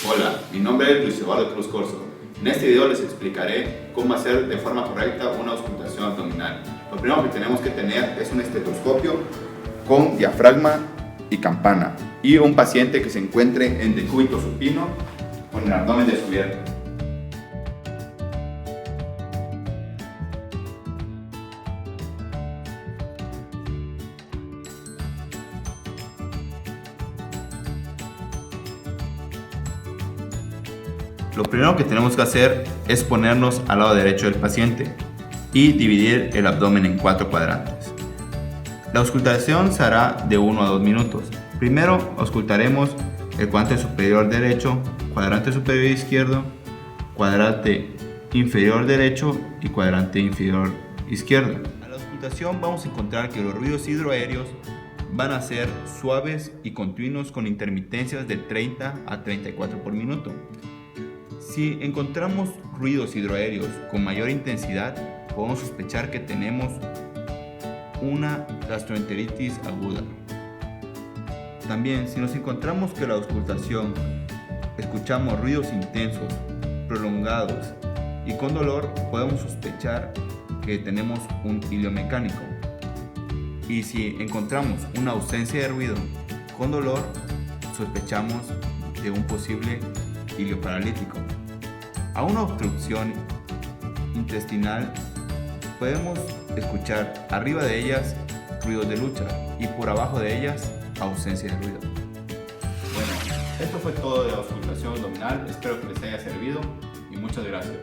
Hola, mi nombre es Luis Eduardo Cruz Corzo. En este video les explicaré cómo hacer de forma correcta una auscultación abdominal. Lo primero que tenemos que tener es un estetoscopio con diafragma y campana y un paciente que se encuentre en decúbito supino con el abdomen descubierto. Lo primero que tenemos que hacer es ponernos al lado derecho del paciente y dividir el abdomen en 4 cuadrantes. La auscultación se hará de 1 a 2 minutos. Primero auscultaremos el cuadrante superior derecho, cuadrante superior izquierdo, cuadrante inferior derecho y cuadrante inferior izquierdo. A la auscultación vamos a encontrar que los ruidos hidroaéreos van a ser suaves y continuos con intermitencias de 30 a 34 por minuto. Si encontramos ruidos hidroaéreos con mayor intensidad, podemos sospechar que tenemos una gastroenteritis aguda. También, si nos encontramos que la auscultación escuchamos ruidos intensos, prolongados y con dolor, podemos sospechar que tenemos un iliomecánico. Y si encontramos una ausencia de ruido con dolor, sospechamos de un posible ilioparalítico. A una obstrucción intestinal podemos escuchar arriba de ellas ruidos de lucha y por abajo de ellas ausencia de ruido. Bueno, esto fue todo de la auscultación abdominal, espero que les haya servido y muchas gracias.